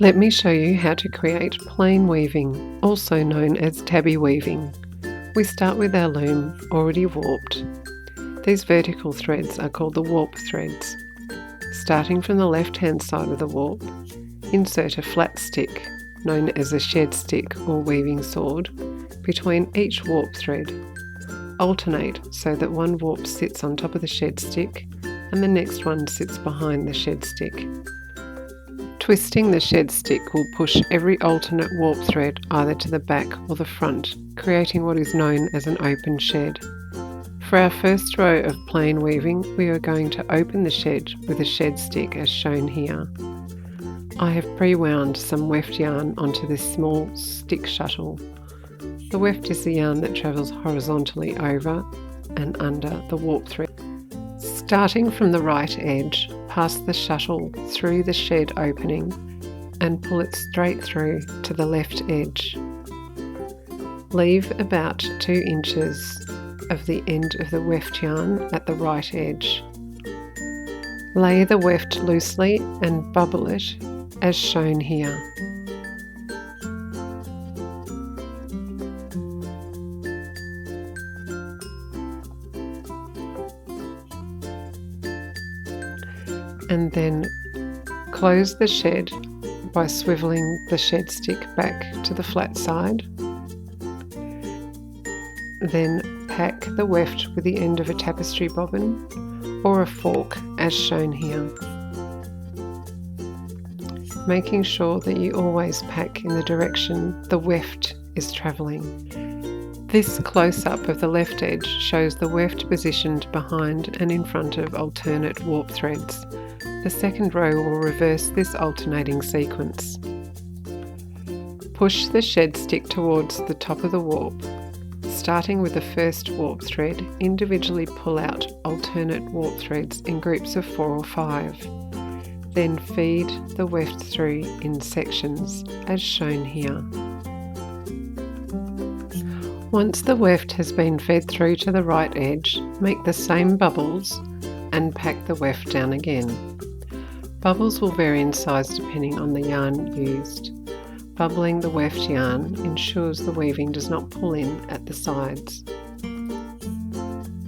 Let me show you how to create plain weaving, also known as tabby weaving. We start with our loom already warped. These vertical threads are called the warp threads. Starting from the left-hand side of the warp, insert a flat stick, known as a shed stick or weaving sword, between each warp thread. Alternate so that one warp sits on top of the shed stick and the next one sits behind the shed stick. Twisting the shed stick will push every alternate warp thread either to the back or the front, creating what is known as an open shed. For our first row of plain weaving, we are going to open the shed with a shed stick as shown here. I have pre-wound some weft yarn onto this small stick shuttle. The weft is the yarn that travels horizontally over and under the warp thread. Starting from the right edge, pass the shuttle through the shed opening and pull it straight through to the left edge. Leave about 2 inches of the end of the weft yarn at the right edge. Lay the weft loosely and bubble it as shown here. And then close the shed by swiveling the shed stick back to the flat side. Then pack the weft with the end of a tapestry bobbin or a fork as shown here. Making sure that you always pack in the direction the weft is travelling. This close-up of the left edge shows the weft positioned behind and in front of alternate warp threads. The second row will reverse this alternating sequence. Push the shed stick towards the top of the warp. Starting with the first warp thread, individually pull out alternate warp threads in groups of 4 or 5. Then feed the weft through in sections, as shown here. Once the weft has been fed through to the right edge, make the same bubbles and pack the weft down again. Bubbles will vary in size depending on the yarn used. Bubbling the weft yarn ensures the weaving does not pull in at the sides.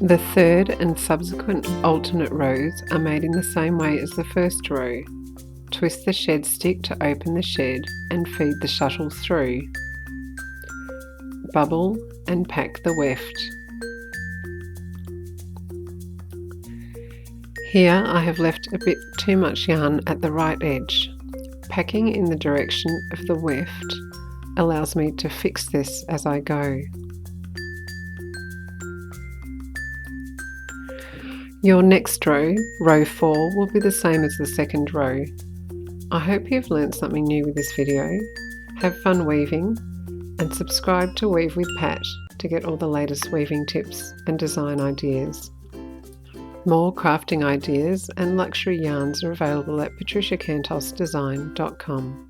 The third and subsequent alternate rows are made in the same way as the first row. Twist the shed stick to open the shed and feed the shuttle through. Bubble and pack the weft. Here I have left a bit too much yarn at the right edge. Packing in the direction of the weft allows me to fix this as I go. Your next row, row 4, will be the same as the second row. I hope you've learned something new with this video. Have fun weaving and subscribe to Weave with Pat to get all the latest weaving tips and design ideas. More crafting ideas and luxury yarns are available at patriciacantosdesign.com.